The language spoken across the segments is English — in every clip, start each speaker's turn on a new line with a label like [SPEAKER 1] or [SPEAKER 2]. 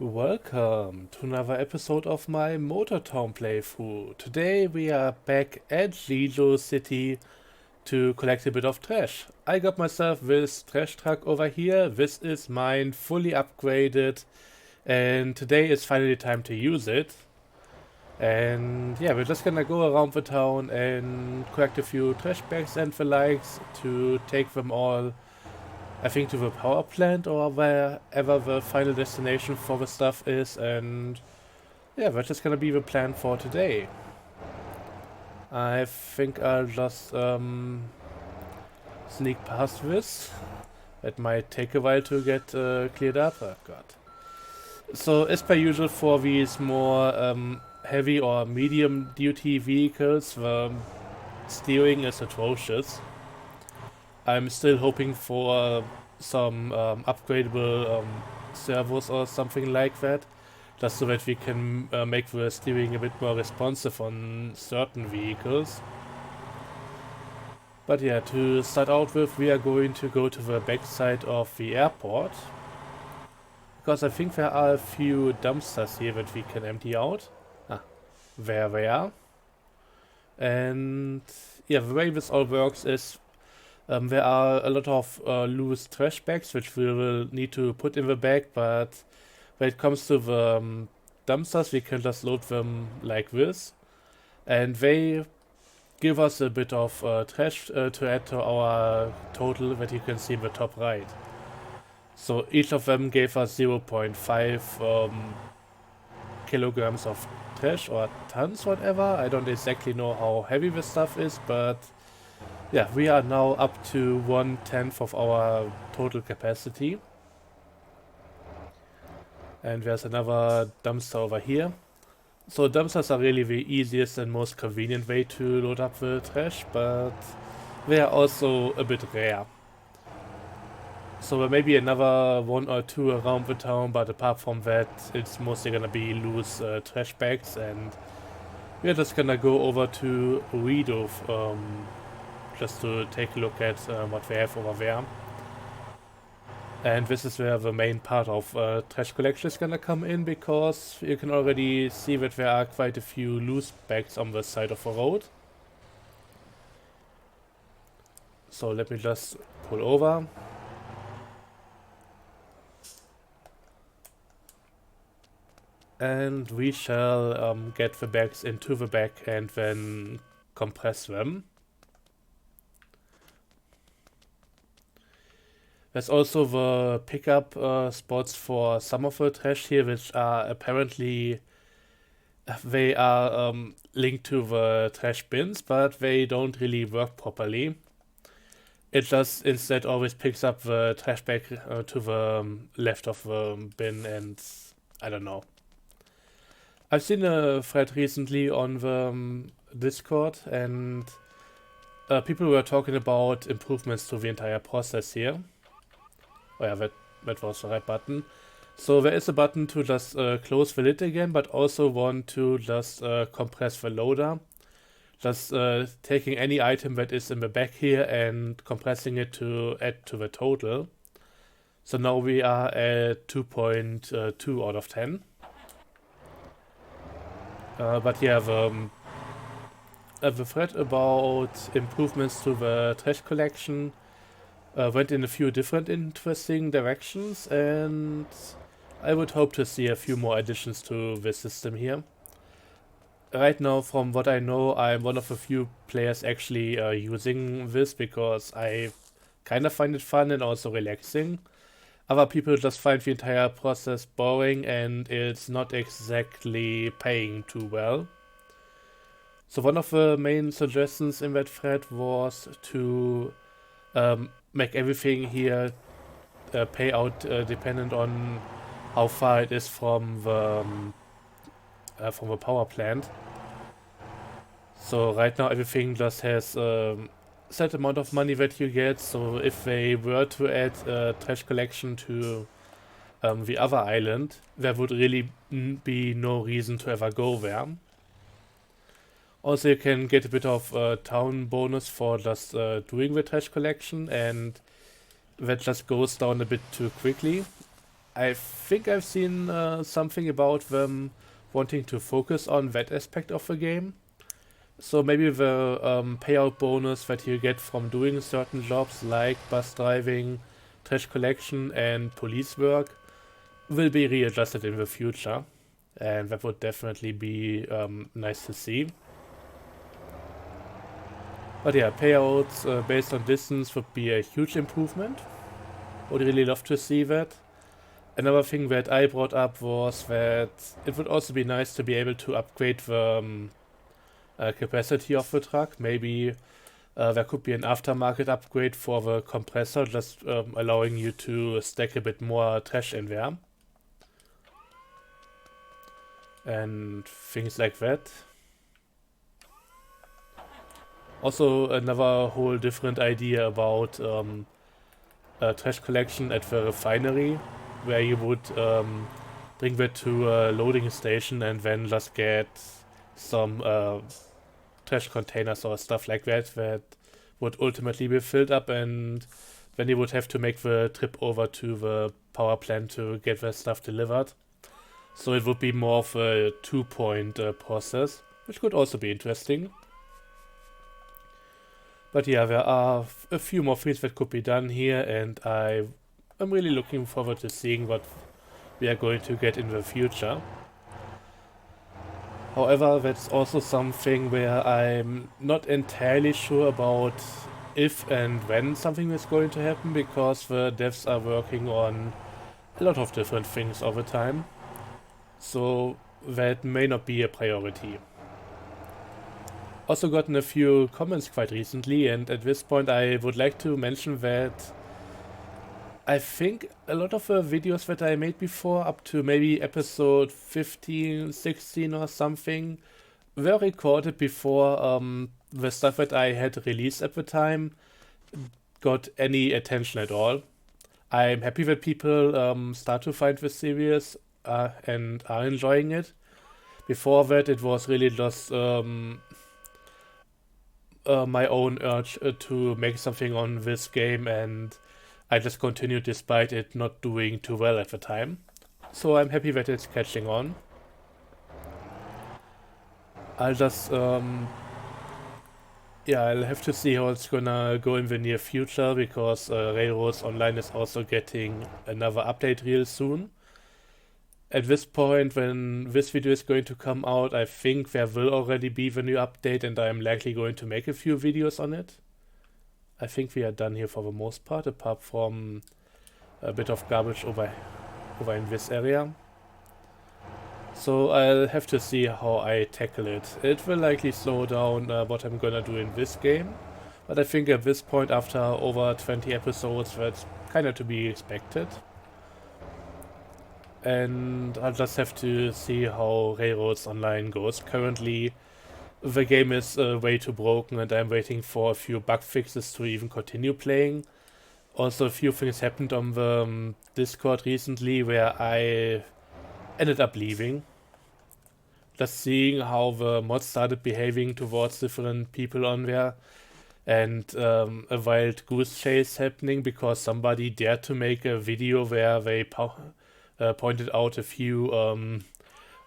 [SPEAKER 1] Welcome to another episode of my Motortown playthrough. Today we are back at Lijo City to collect a bit of trash. I got myself this trash truck over here. This is mine, fully upgraded, and today is finally time to use it. And yeah, we're just gonna go around the town and collect a few trash bags and the likes to take them all, I think, to the power plant or wherever the final destination for the stuff is. And yeah, that's just gonna be the plan for today. I think I'll just sneak past this. It might take a while to get cleared up. Oh god. So as per usual for these more heavy or medium duty vehicles, the steering is atrocious. I'm still hoping for some upgradable servos or something like that, just so that we can make the steering a bit more responsive on certain vehicles. But yeah, to start out with, we are going to go to the backside of the airport, because I think there are a few dumpsters here that we can empty out. Ah, there they are. And yeah, the way this all works is there are a lot of loose trash bags which we will need to put in the bag, but when it comes to the dumpsters, we can just load them like this. And they give us a bit of trash to add to our total that you can see in the top right. So each of them gave us 0.5 kilograms of trash or tons, whatever. I don't exactly know how heavy this stuff is, but yeah, we are now up to 1/10 of our total capacity. And there's another dumpster over here. So dumpsters are really the easiest and most convenient way to load up the trash, but they are also a bit rare. So there may be another one or two around the town, but apart from that, it's mostly gonna be loose trash bags, and we're just gonna go over to Rido just to take a look at what we have over there. And this is where the main part of trash collection is gonna come in, because you can already see that there are quite a few loose bags on the side of the road. So let me just pull over. And we shall get the bags into the bag and then compress them. There's also the pickup spots for some of the trash here, which are apparently, they are linked to the trash bins, but they don't really work properly. It just instead always picks up the trash bag to the left of the bin, and I don't know. I've seen a thread recently on the Discord, and people were talking about improvements to the entire process here. Oh yeah, that was the right button. So there is a button to just close the lid again, but also one to just compress the loader. Just taking any item that is in the back here and compressing it to add to the total. So now we are at 2.2 out of 10. But yeah, the thread about improvements to the trash collection went in a few different interesting directions, and I would hope to see a few more additions to the system here. Right now, from what I know, I'm one of the few players actually using this, because I kind of find it fun and also relaxing. Other people just find the entire process boring, and it's not exactly paying too well. So one of the main suggestions in that thread was to make everything here pay out dependent on how far it is from the power plant. So right now everything just has set amount of money that you get. So if they were to add trash collection to the other island, there would really be no reason to ever go there. Also, you can get a bit of town bonus for just doing the trash collection, and that just goes down a bit too quickly. I think I've seen something about them wanting to focus on that aspect of the game. So maybe the payout bonus that you get from doing certain jobs like bus driving, trash collection, and police work will be readjusted in the future. And that would definitely be nice to see. But yeah, payouts based on distance would be a huge improvement. Would really love to see that. Another thing that I brought up was that it would also be nice to be able to upgrade the capacity of the truck. Maybe there could be an aftermarket upgrade for the compressor, just allowing you to stack a bit more trash in there. And things like that. Also, another whole different idea about trash collection at the refinery, where you would bring that to a loading station and then just get some trash containers or stuff like that that would ultimately be filled up, and then you would have to make the trip over to the power plant to get that stuff delivered. So it would be more of a two-point process, which could also be interesting. But yeah, there are a few more things that could be done here, and I'm really looking forward to seeing what we are going to get in the future. However, that's also something where I'm not entirely sure about if and when something is going to happen, because the devs are working on a lot of different things all the time. So that may not be a priority. Also gotten a few comments quite recently, and at this point I would like to mention that I think a lot of the videos that I made before, up to maybe episode 15, 16 or something, were recorded before the stuff that I had released at the time got any attention at all. I'm happy that people start to find the series and are enjoying it. Before that, it was really just my own urge to make something on this game, and I just continued despite it not doing too well at the time. So I'm happy that it's catching on. I'll just, yeah, I'll have to see how it's gonna go in the near future, because Railroads Online is also getting another update real soon. At this point, when this video is going to come out, I think there will already be the new update, and I'm likely going to make a few videos on it. I think we are done here for the most part, apart from a bit of garbage over in this area. So I'll have to see how I tackle it. It will likely slow down what I'm gonna do in this game, but I think at this point, after over 20 episodes, that's kinda to be expected. And I'll just have to see how Railroads Online goes. Currently, the game is way too broken, and I'm waiting for a few bug fixes to even continue playing. Also, a few things happened on the Discord recently where I ended up leaving. Just seeing how the mods started behaving towards different people on there, and a wild goose chase happening because somebody dared to make a video where they pointed out a few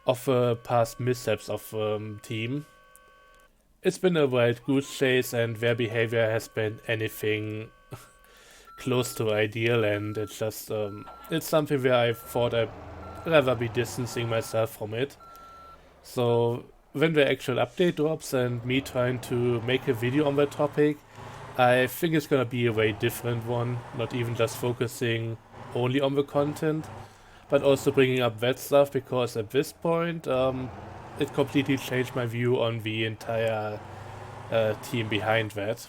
[SPEAKER 1] of the past missteps of the team. It's been a wild goose chase, and their behavior has been anything close to ideal, and it's just it's something where I thought I'd rather be distancing myself from it. So when the actual update drops and me trying to make a video on that topic, I think it's gonna be a way different one, not even just focusing only on the content, but also bringing up that stuff, because at this point it completely changed my view on the entire team behind that.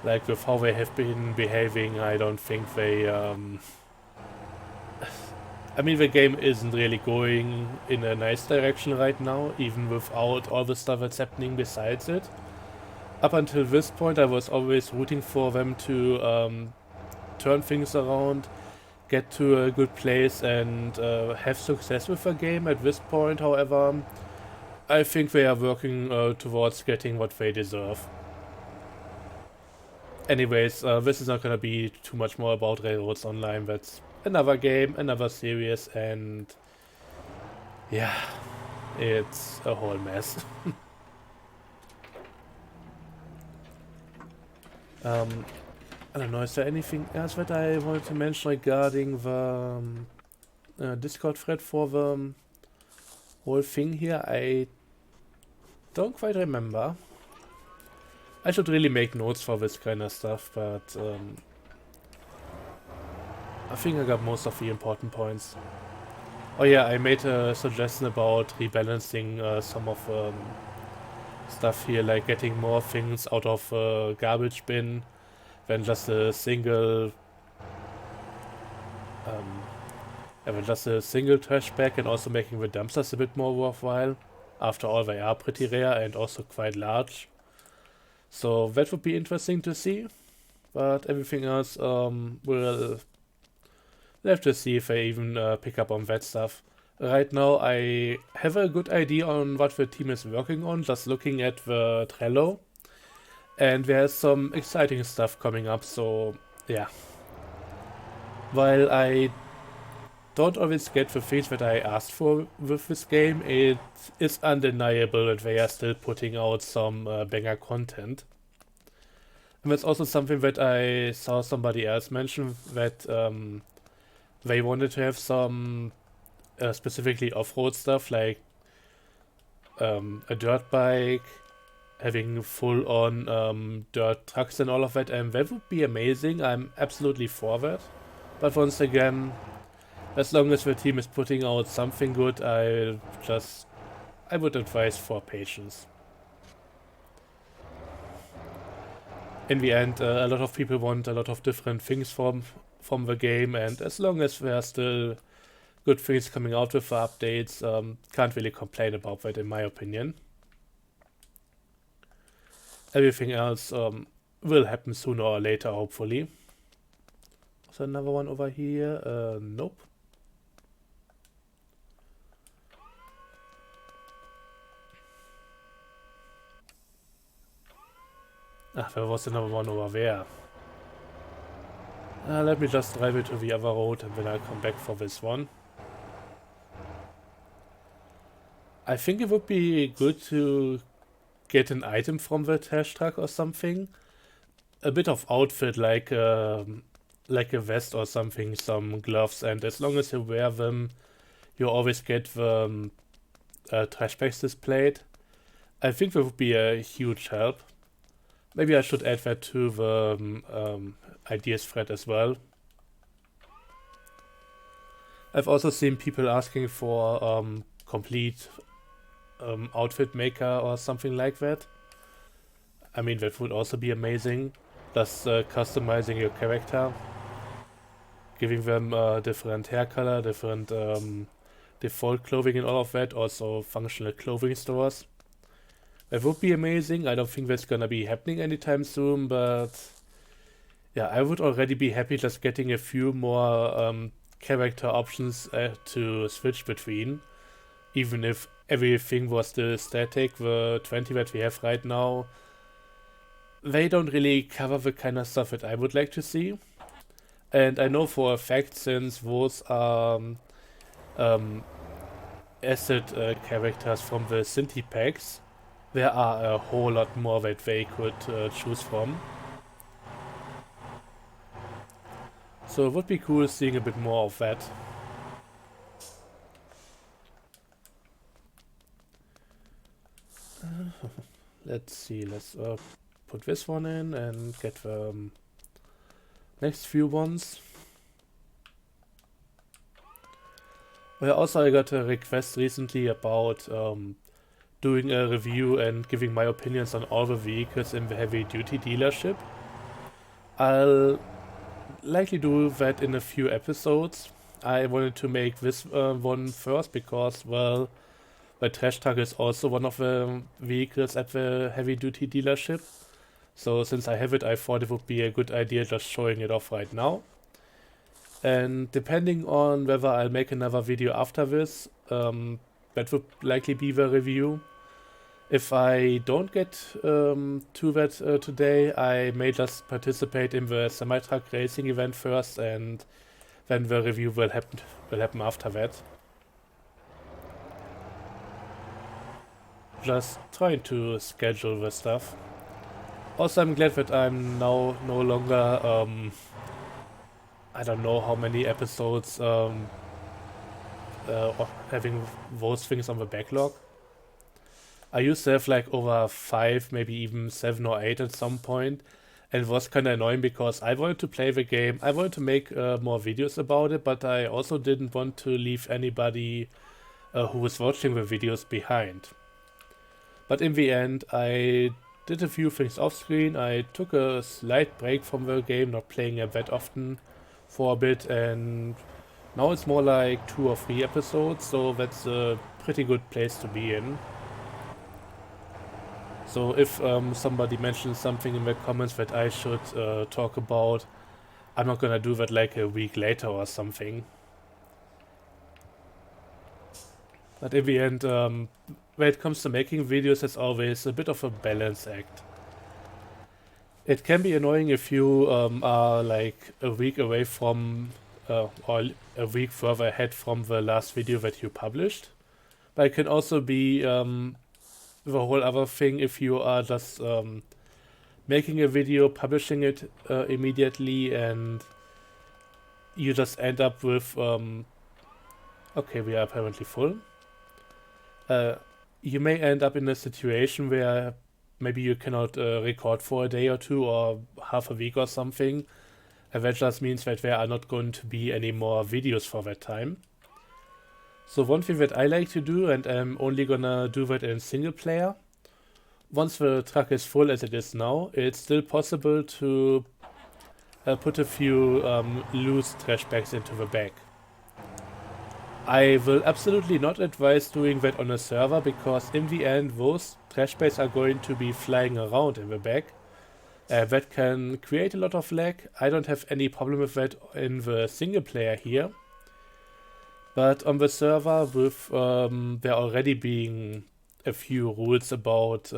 [SPEAKER 1] Like, with how they have been behaving, I don't think they I mean, the game isn't really going in a nice direction right now, even without all the stuff that's happening besides it. Up until this point, I was always rooting for them to turn things around, get to a good place, and have success with the game. At this point, however, I think they are working towards getting what they deserve. anyways, this is not gonna be too much more about Railroads Online. That's another game, another series, and yeah, it's a whole mess. I don't know, is there anything else that I wanted to mention regarding the Discord thread for the whole thing here? I don't quite remember. I should really make notes for this kind of stuff, but I think I got most of the important points. Oh yeah, I made a suggestion about rebalancing some of stuff here, like getting more things out of garbage bin than just a single trash bag, and also making the dumpsters a bit more worthwhile. After all, they are pretty rare and also quite large. So that would be interesting to see. But everything else, we'll have to see if I even pick up on that stuff. Right now, I have a good idea on what the team is working on, just looking at the Trello. And there's some exciting stuff coming up, so yeah. While I don't always get the things that I asked for with this game, it is undeniable that they are still putting out some banger content. And that's also something that I saw somebody else mention, that they wanted to have some specifically off-road stuff, like a dirt bike, having full-on dirt trucks and all of that, and that would be amazing. I'm absolutely for that. But once again, as long as the team is putting out something good, I would advise for patience. In the end, a lot of people want a lot of different things from the game, and as long as there are still good things coming out with the updates, can't really complain about that, in my opinion. Everything else will happen sooner or later, hopefully. Is there another one over here? Nope. Ah, there was another one over there. Let me just drive it to the other road and then I'll come back for this one. I think it would be good to get an item from the trash truck or something. A bit of outfit, like a vest or something, some gloves, and as long as you wear them, you always get the trash bags displayed. I think that would be a huge help. Maybe I should add that to the ideas thread as well. I've also seen people asking for complete outfit maker or something like that. I mean, that would also be amazing. Just customizing your character, giving them different hair color, different default clothing and all of that, also functional clothing stores. That would be amazing. I don't think that's gonna be happening anytime soon, but yeah, I would already be happy just getting a few more character options to switch between. Even if everything was still static, the 20 that we have right now, they don't really cover the kind of stuff that I would like to see. And I know for a fact, since those are asset characters from the Cinti packs, there are a whole lot more that they could choose from. So it would be cool seeing a bit more of that. Let's see, let's put this one in and get the next few ones. Well, also I got a request recently about doing a review and giving my opinions on all the vehicles in the heavy duty dealership. I'll likely do that in a few episodes. I wanted to make this one first because, well, the trash truck is also one of the vehicles at the heavy duty dealership. So since I have it, I thought it would be a good idea just showing it off right now. And depending on whether I'll make another video after this, that would likely be the review. If I don't get to that today, I may just participate in the semi-truck racing event first, and then the review will happen after that. Just trying to schedule the stuff. Also, I'm glad that I'm now no longer I don't know how many episodes having those things on the backlog. I used to have like over 5, maybe even 7 or 8 at some point, and it was kind of annoying because I wanted to play the game, I wanted to make more videos about it, but I also didn't want to leave anybody who was watching the videos behind. But in the end, I did a few things off screen. I took a slight break from the game, not playing it that often for a bit, and now it's more like 2 or 3 episodes, so that's a pretty good place to be in. So if somebody mentions something in the comments that I should talk about, I'm not gonna do that like a week later or something. But in the end, when it comes to making videos, it's always a bit of a balance act. It can be annoying if you are like a week away from, or a week further ahead from the last video that you published. But it can also be the whole other thing if you are just making a video, publishing it immediately, and you just end up with okay, we are apparently full. You may end up in a situation where maybe you cannot record for a day or two or half a week or something, and that just means that there are not going to be any more videos for that time. So one thing that I like to do, and I'm only gonna do that in single player, once the truck is full as it is now, it's still possible to put a few loose trash bags into the bag. I will absolutely not advise doing that on a server, because in the end those trash bags are going to be flying around in the bag. That can create a lot of lag. I don't have any problem with that in the single player here. But on the server, with there already being a few rules about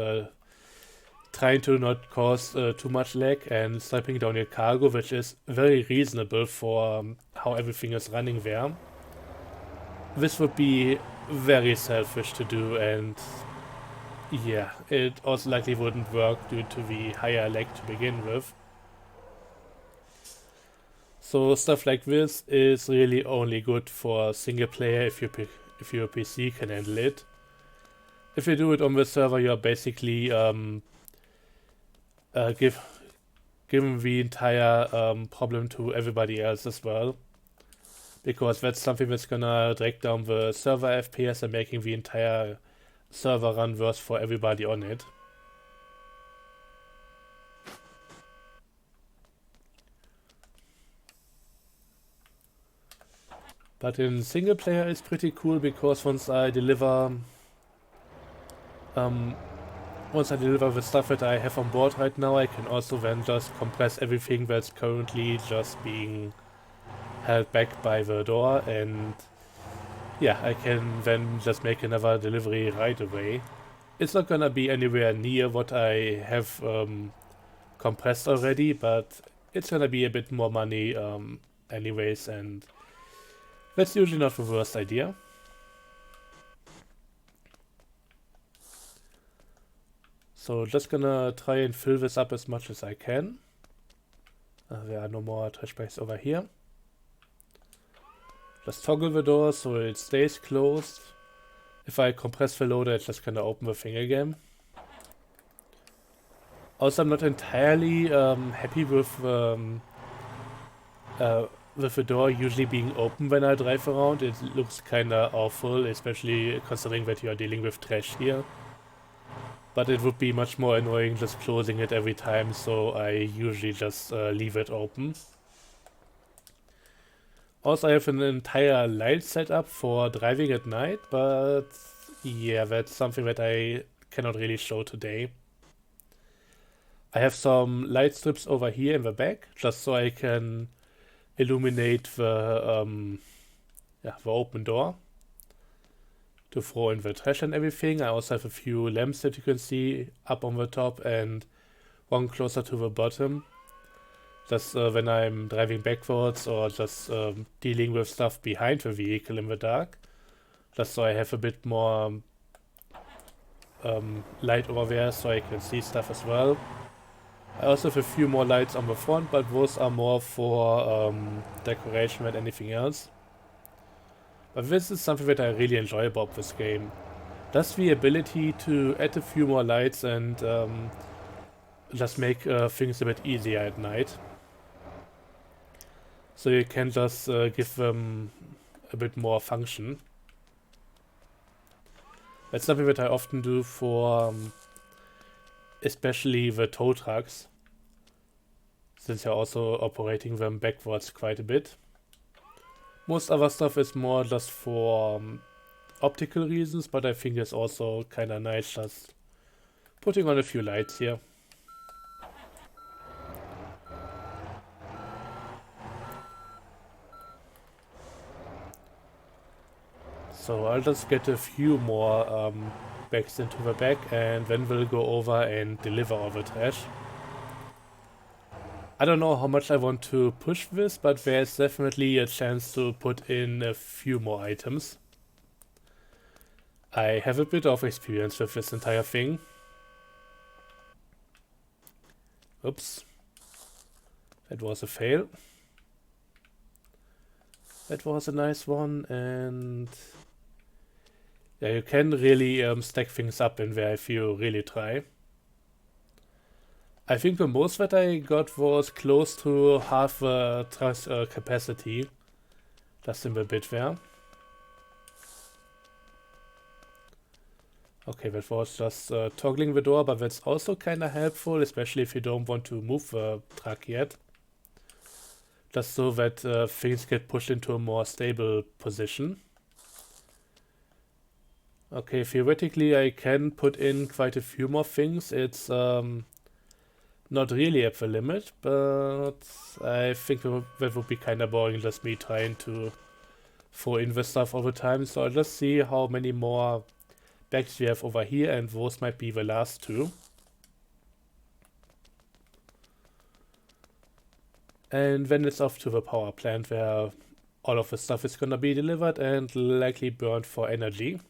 [SPEAKER 1] trying to not cause too much lag and striping down your cargo, which is very reasonable for how everything is running there. This would be very selfish to do, and yeah, it also likely wouldn't work due to the higher lag to begin with. So stuff like this is really only good for single player if your PC can handle it. If you do it on the server, you are basically giving the entire problem to everybody else as well, because that's something that's gonna drag down the server FPS and making the entire server run worse for everybody on it. But in single player it's pretty cool, because once I deliver the stuff that I have on board right now, I can also then just compress everything that's currently just being held back by the door, and yeah, I can then just make another delivery right away. It's not gonna be anywhere near what I have compressed already, but it's gonna be a bit more money anyways, and that's usually not the worst idea. So just gonna try and fill this up as much as I can. There are no more trash bags over here. Just toggle the door so it stays closed. If I compress the loader, it's just gonna open the thing again. Also, I'm not entirely happy with the door usually being open when I drive around. It looks kinda awful, especially considering that you are dealing with trash here. But it would be much more annoying just closing it every time, so I usually just leave it open. Also, I have an entire light setup for driving at night, but yeah, that's something that I cannot really show today. I have some light strips over here in the back, just so I can illuminate the open door. to throw in the trash and everything. I also have a few lamps that you can see up on the top and one closer to the bottom. Just when I'm driving backwards or just dealing with stuff behind the vehicle in the dark. Just so I have a bit more light over there so I can see stuff as well. I also have a few more lights on the front, but those are more for decoration than anything else. But this is something that I really enjoy about this game. Just the ability to add a few more lights and just make things a bit easier at night. So you can just give them a bit more function. That's something that I often do for especially the tow trucks, since you're also operating them backwards quite a bit. Most other stuff is more just for optical reasons, but I think it's also kind of nice just putting on a few lights here. So I'll just get a few more bags into the back and then we'll go over and deliver all the trash. I don't know how much I want to push this, but there's definitely a chance to put in a few more items. I have a bit of experience with this entire thing. Oops. That was a fail. That was a nice one, and yeah, you can really stack things up in there if you really try. I think the most that I got was close to half the capacity, just in the bit there. Okay, that was just toggling the door, but that's also kind of helpful, especially if you don't want to move the truck yet. Just so that things get pushed into a more stable position. Okay, theoretically I can put in quite a few more things. It's not really at the limit, but I think that would be kind of boring, just me trying to throw in the stuff all the time. So I'll just see how many more bags we have over here, and those might be the last two. And then it's off to the power plant where all of the stuff is gonna be delivered and likely burned for energy.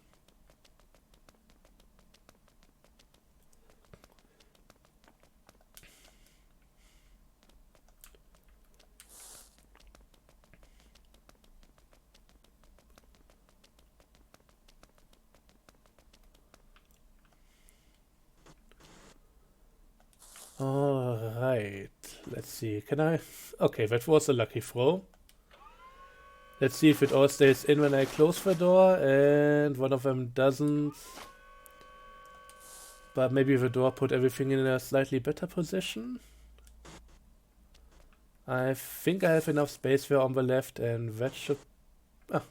[SPEAKER 1] Alright, let's see, can I? Okay, that was a lucky throw. Let's see if it all stays in when I close the door, and one of them doesn't. But maybe the door put everything in a slightly better position. I think I have enough space there on the left, and that should... Ah.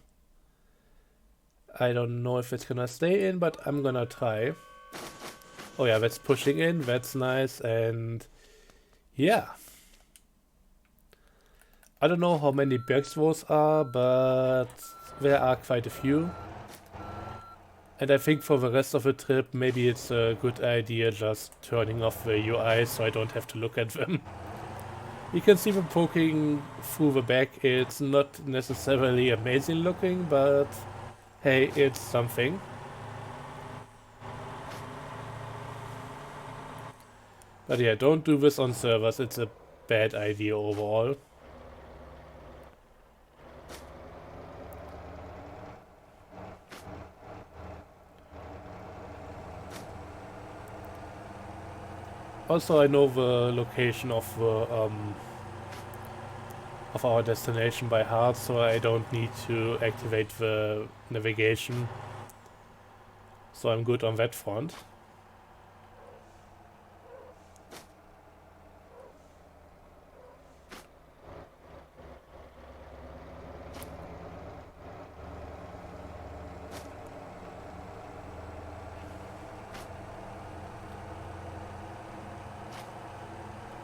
[SPEAKER 1] I don't know if it's gonna stay in, but I'm gonna try. Oh yeah, that's pushing in, that's nice, and yeah. I don't know how many bags those are, but there are quite a few. And I think for the rest of the trip, maybe it's a good idea just turning off the UI so I don't have to look at them. You can see them poking through the back. It's not necessarily amazing looking, but hey, it's something. But yeah, don't do this on servers, it's a bad idea overall. Also, I know the location of the of our destination by heart, so I don't need to activate the navigation. So I'm good on that front.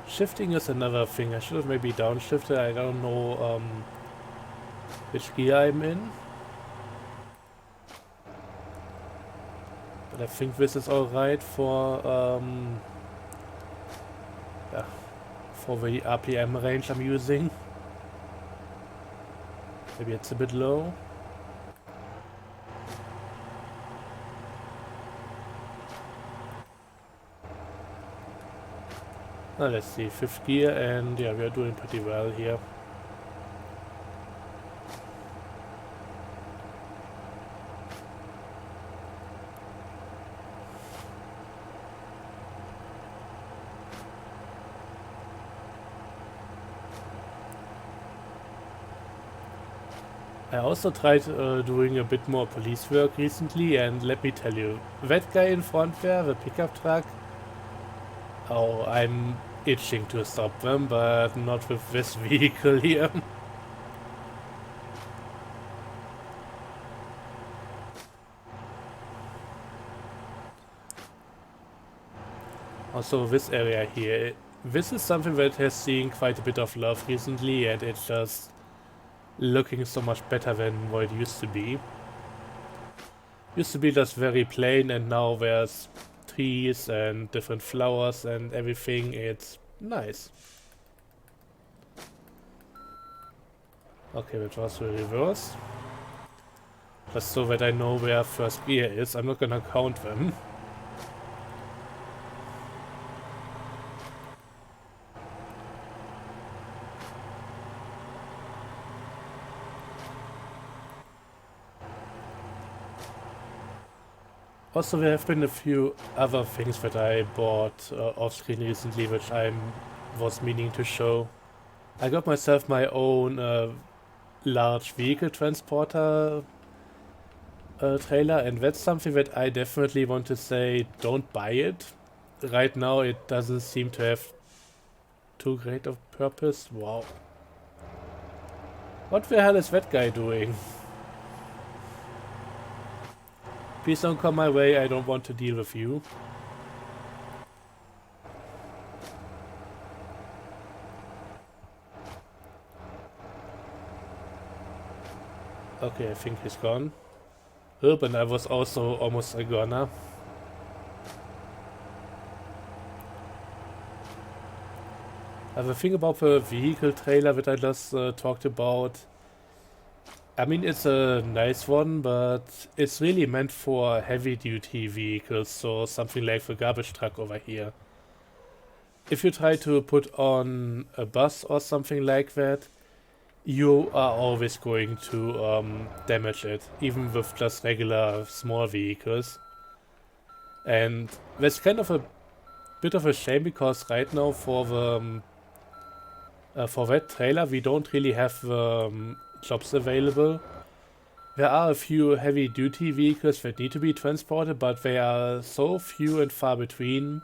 [SPEAKER 1] Shifting is another thing. I should have maybe downshifted. I don't know which gear I'm in. But I think this is alright yeah, for the RPM range I'm using. Maybe it's a bit low. Now let's see, 5th gear, and yeah, we are doing pretty well here. I also tried doing a bit more police work recently, and let me tell you, that guy in front there, the pickup truck, oh, I'm itching to stop them, but not with this vehicle here. Also, this area here, this is something that has seen quite a bit of love recently, and it's just looking so much better than what it used to be. Used to be just very plain, and now there's trees and different flowers and everything. It's nice. Okay, that was the reverse. Just so that I know where first gear is. I'm not gonna count them. Also, there have been a few other things that I bought off screen recently, which I was meaning to show. I got myself my own large vehicle transporter trailer, and that's something that I definitely want to say, don't buy it. Right now it doesn't seem to have too great of purpose. Wow. What the hell is that guy doing? Please don't come my way, I don't want to deal with you. Okay, I think he's gone. And I was also almost a goner. The thing about the vehicle trailer that I just talked about, I mean, it's a nice one, but it's really meant for heavy-duty vehicles, so something like the garbage truck over here. If you try to put on a bus or something like that, you are always going to damage it, even with just regular small vehicles. And that's kind of a bit of a shame, because right now for the for that trailer we don't really have jobs available. There are a few heavy duty vehicles that need to be transported, but they are so few and far between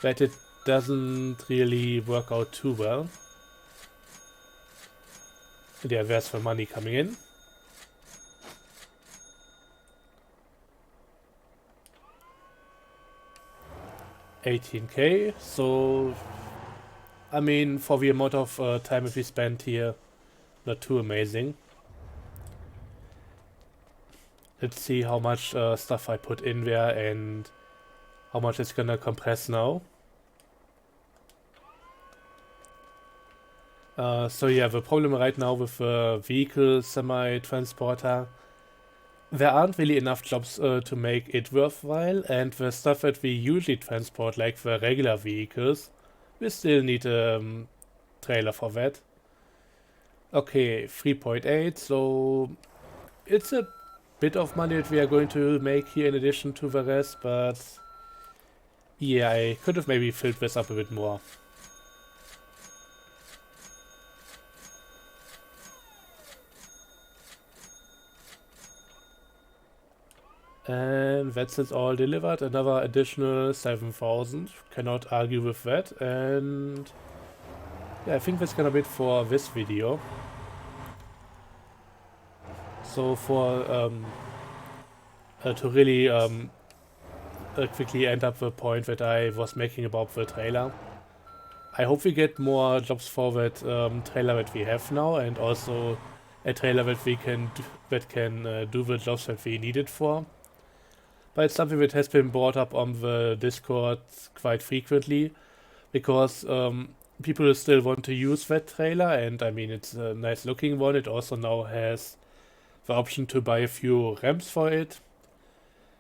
[SPEAKER 1] that it doesn't really work out too well. And yeah, there's the money coming in. $18K, so I mean, for the amount of time that we spent here, not too amazing. Let's see how much stuff I put in there and how much it's gonna compress now. So yeah, the problem right now with the vehicle semi-transporter, there aren't really enough jobs to make it worthwhile, and the stuff that we usually transport, like the regular vehicles, we still need a trailer for that. Okay, 3.8, so it's a bit of money that we are going to make here in addition to the rest, but yeah, I could have maybe filled this up a bit more. And that's it, all delivered. Another additional 7,000. Cannot argue with that. And yeah, I think that's gonna be it for this video. So for to really quickly end up the point that I was making about the trailer, I hope we get more jobs for that trailer that we have now, and also a trailer that we can do the jobs that we need it for. but it's something that has been brought up on the Discord quite frequently because people still want to use that trailer, and I mean, it's a nice looking one. It also now has the option to buy a few RAMs for it.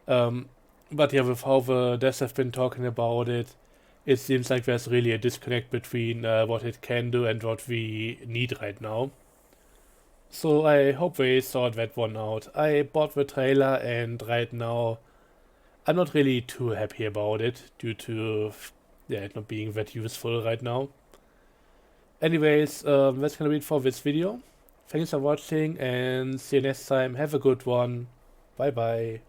[SPEAKER 1] But yeah, with how the devs have been talking about it, it seems like there's really a disconnect between what it can do and what we need right now. So I hope they sort that one out. I bought the trailer and right now I'm not really too happy about it due to yeah, it not being that useful right now. Anyways, that's gonna be it for this video. Thanks for watching and see you next time. Have a good one. Bye bye.